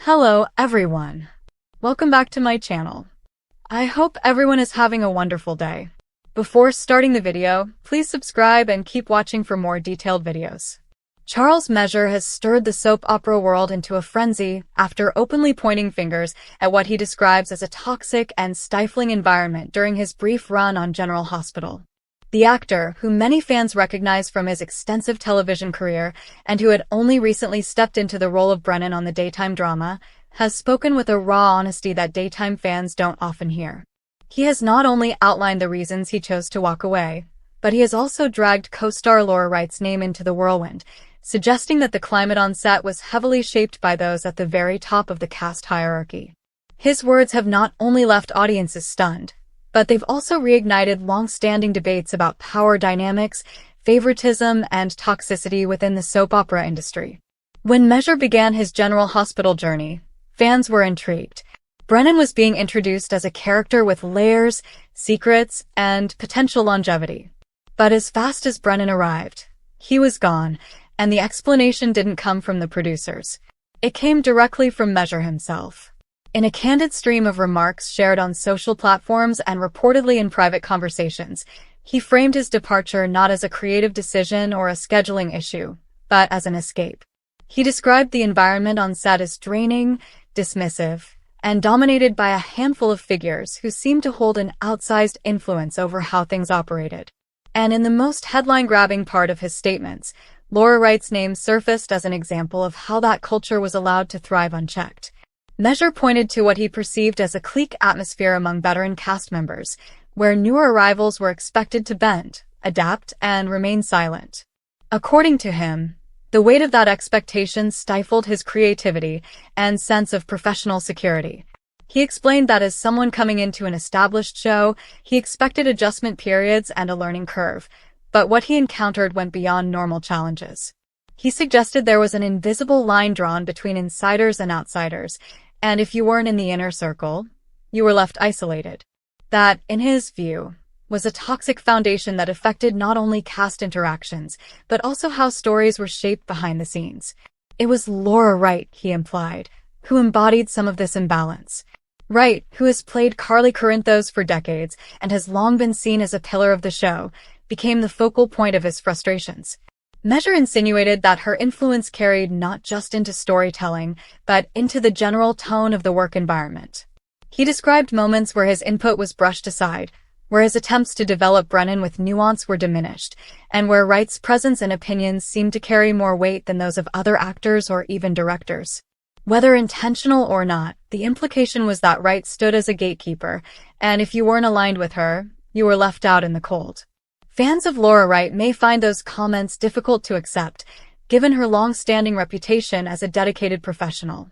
Hello, everyone. Welcome back to my channel. I hope everyone is having a wonderful day. Before starting the video, please subscribe and keep watching for more detailed videos. Charles Mesure has stirred the soap opera world into a frenzy after openly pointing fingers at what he describes as a toxic and stifling environment during his brief run on General Hospital. The actor, who many fans recognize from his extensive television career and who had only recently stepped into the role of Brennan on the daytime drama, has spoken with a raw honesty that daytime fans don't often hear. He has not only outlined the reasons he chose to walk away, but he has also dragged co-star Laura Wright's name into the whirlwind, suggesting that the climate on set was heavily shaped by those at the very top of the cast hierarchy. His words have not only left audiences stunned, but they've also reignited long-standing debates about power dynamics, favoritism, and toxicity within the soap opera industry. When Mesure began his General Hospital journey, fans were intrigued. Brennan was being introduced as a character with layers, secrets, and potential longevity. But as fast as Brennan arrived, he was gone, and the explanation didn't come from the producers. It came directly from Mesure himself. In a candid stream of remarks shared on social platforms and reportedly in private conversations, he framed his departure not as a creative decision or a scheduling issue, but as an escape. He described the environment on set as draining, dismissive, and dominated by a handful of figures who seemed to hold an outsized influence over how things operated. And in the most headline-grabbing part of his statements, Laura Wright's name surfaced as an example of how that culture was allowed to thrive unchecked. Mesure pointed to what he perceived as a clique atmosphere among veteran cast members, where newer arrivals were expected to bend, adapt, and remain silent. According to him, the weight of that expectation stifled his creativity and sense of professional security. He explained that as someone coming into an established show, he expected adjustment periods and a learning curve, but what he encountered went beyond normal challenges. He suggested there was an invisible line drawn between insiders and outsiders, and if you weren't in the inner circle, you were left isolated. That, in his view, was a toxic foundation that affected not only cast interactions, but also how stories were shaped behind the scenes. It was Laura Wright, he implied, who embodied some of this imbalance. Wright, who has played Carly Corinthos for decades and has long been seen as a pillar of the show, became the focal point of his frustrations. Mesure insinuated that her influence carried not just into storytelling, but into the general tone of the work environment. He described moments where his input was brushed aside, where his attempts to develop Brennan with nuance were diminished, and where Wright's presence and opinions seemed to carry more weight than those of other actors or even directors. Whether intentional or not, the implication was that Wright stood as a gatekeeper, and if you weren't aligned with her, you were left out in the cold. Fans of Laura Wright may find those comments difficult to accept, given her long-standing reputation as a dedicated professional.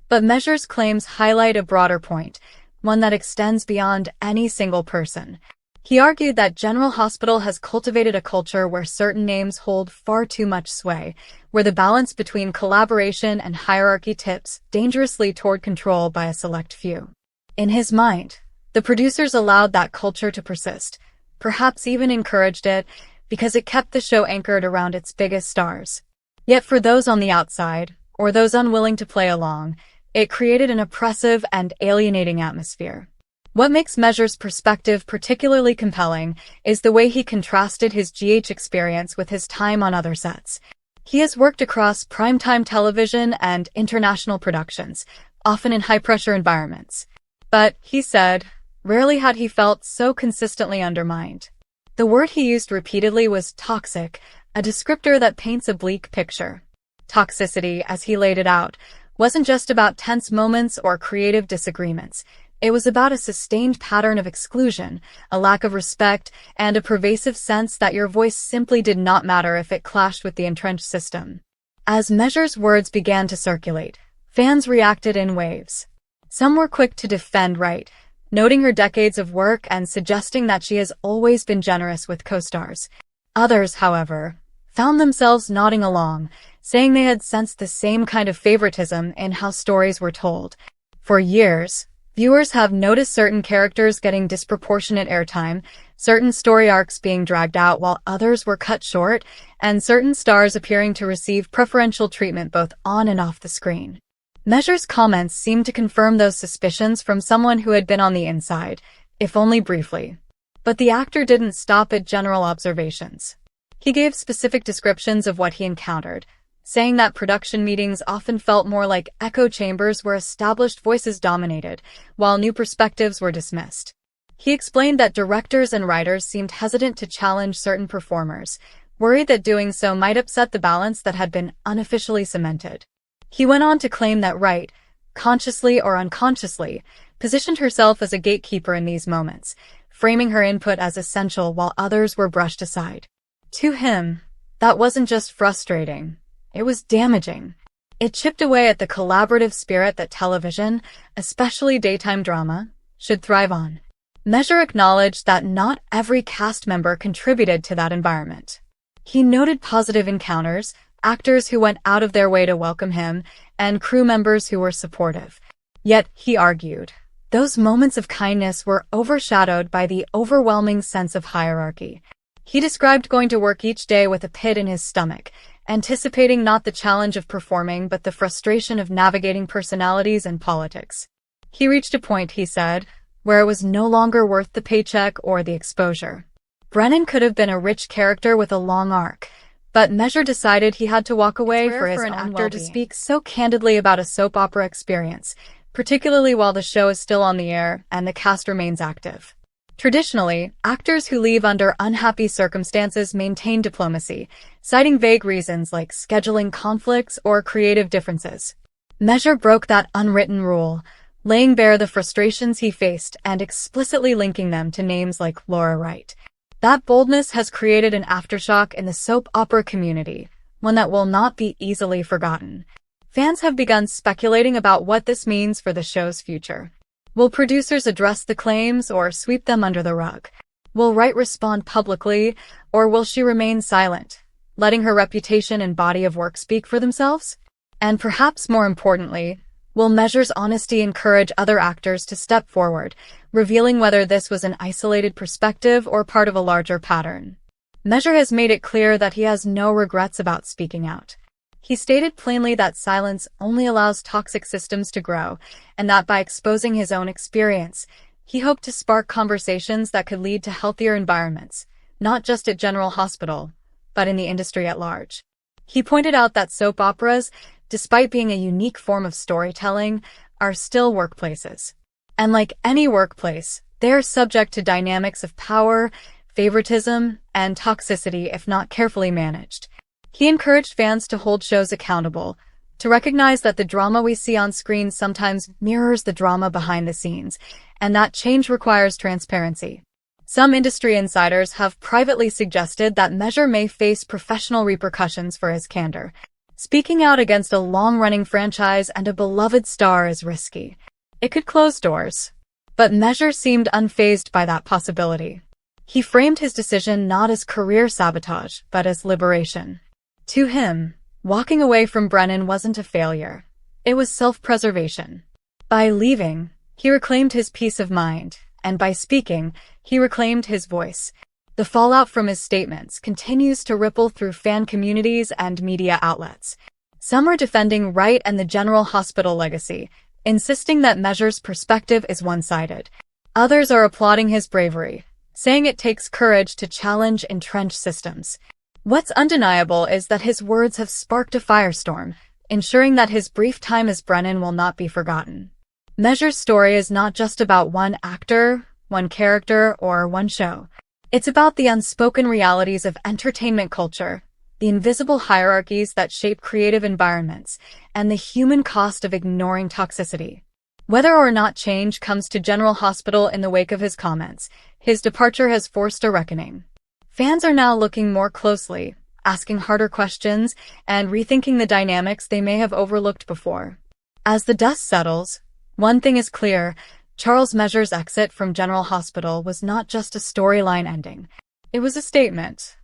But Mesure's claims highlight a broader point, one that extends beyond any single person. He argued that General Hospital has cultivated a culture where certain names hold far too much sway, where the balance between collaboration and hierarchy tips dangerously toward control by a select few. In his mind, the producers allowed that culture to persist, perhaps even encouraged it, because it kept the show anchored around its biggest stars. Yet for those on the outside, or those unwilling to play along, it created an oppressive and alienating atmosphere. What makes Mesure's perspective particularly compelling is the way he contrasted his GH experience with his time on other sets. He has worked across primetime television and international productions, often in high-pressure environments. But, he said, rarely had he felt so consistently undermined. The word he used repeatedly was toxic, a descriptor that paints a bleak picture. Toxicity, as he laid it out, wasn't just about tense moments or creative disagreements. It was about a sustained pattern of exclusion, a lack of respect, and a pervasive sense that your voice simply did not matter if it clashed with the entrenched system. As Mesure's words began to circulate, fans reacted in waves. Some were quick to defend Wright, noting her decades of work and suggesting that she has always been generous with co-stars. Others, however, found themselves nodding along, saying they had sensed the same kind of favoritism in how stories were told. For years, viewers have noticed certain characters getting disproportionate airtime, certain story arcs being dragged out while others were cut short, and certain stars appearing to receive preferential treatment both on and off the screen. Measure's comments seemed to confirm those suspicions from someone who had been on the inside, if only briefly. But the actor didn't stop at general observations. He gave specific descriptions of what he encountered, saying that production meetings often felt more like echo chambers where established voices dominated, while new perspectives were dismissed. He explained that directors and writers seemed hesitant to challenge certain performers, worried that doing so might upset the balance that had been unofficially cemented. He went on to claim that Wright, consciously or unconsciously, positioned herself as a gatekeeper in these moments, framing her input as essential while others were brushed aside. To him, that wasn't just frustrating, it was damaging. It chipped away at the collaborative spirit that television, especially daytime drama, should thrive on. Mesure acknowledged that not every cast member contributed to that environment. He noted positive encounters, actors who went out of their way to welcome him, and crew members who were supportive. Yet, he argued, those moments of kindness were overshadowed by the overwhelming sense of hierarchy. He described going to work each day with a pit in his stomach, anticipating not the challenge of performing but the frustration of navigating personalities and politics. He reached a point, he said, where it was no longer worth the paycheck or the exposure. Brennan could have been a rich character with a long arc, but Mesure decided he had to walk away for an actor to speak so candidly about a soap opera experience, particularly while the show is still on the air and the cast remains active. Traditionally, actors who leave under unhappy circumstances maintain diplomacy, citing vague reasons like scheduling conflicts or creative differences. Mesure broke that unwritten rule, laying bare the frustrations he faced and explicitly linking them to names like Wright. That boldness has created an aftershock in the soap opera community, one that will not be easily forgotten. Fans have begun speculating about what this means for the show's future. Will producers address the claims or sweep them under the rug? Will Wright respond publicly, or will she remain silent, letting her reputation and body of work speak for themselves? And perhaps more importantly, will Measure's honesty encourage other actors to step forward, revealing whether this was an isolated perspective or part of a larger pattern? Mesure has made it clear that he has no regrets about speaking out. He stated plainly that silence only allows toxic systems to grow, and that by exposing his own experience, he hoped to spark conversations that could lead to healthier environments, not just at General Hospital, but in the industry at large. He pointed out that soap operas, despite being a unique form of storytelling, are still workplaces. And like any workplace, they are subject to dynamics of power, favoritism, and toxicity if not carefully managed. He encouraged fans to hold shows accountable, to recognize that the drama we see on screen sometimes mirrors the drama behind the scenes, and that change requires transparency. Some industry insiders have privately suggested that Mesure may face professional repercussions for his candor. Speaking out against a long-running franchise and a beloved star is risky. It could close doors. But Mesure seemed unfazed by that possibility. He framed his decision not as career sabotage, but as liberation. To him, walking away from Brennan wasn't a failure. It was self-preservation. By leaving, he reclaimed his peace of mind, and by speaking, he reclaimed his voice. The fallout from his statements continues to ripple through fan communities and media outlets. Some are defending Wright and the General Hospital legacy, insisting that Measure's perspective is one-sided. Others are applauding his bravery, saying it takes courage to challenge entrenched systems. What's undeniable is that his words have sparked a firestorm, ensuring that his brief time as Brennan will not be forgotten. Measure's story is not just about one actor, one character, or one show. It's about the unspoken realities of entertainment culture, the invisible hierarchies that shape creative environments, and the human cost of ignoring toxicity. Whether or not change comes to General Hospital in the wake of his comments, his departure has forced a reckoning. Fans are now looking more closely, asking harder questions, and rethinking the dynamics they may have overlooked before. As the dust settles, one thing is clear: Charles Mesure's exit from General Hospital was not just a storyline ending. It was a statement.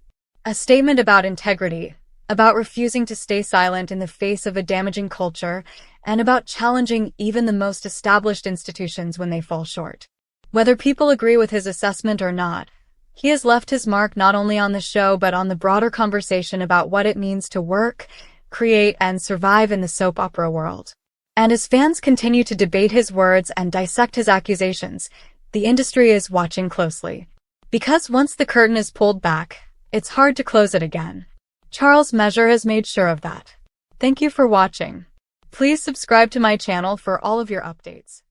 A statement about integrity, about refusing to stay silent in the face of a damaging culture, and about challenging even the most established institutions when they fall short. Whether people agree with his assessment or not, he has left his mark not only on the show but on the broader conversation about what it means to work, create, and survive in the soap opera world. And as fans continue to debate his words and dissect his accusations, the industry is watching closely. Because once the curtain is pulled back, it's hard to close it again. Charles Mesure has made sure of that. Thank you for watching. Please subscribe to my channel for all of your updates.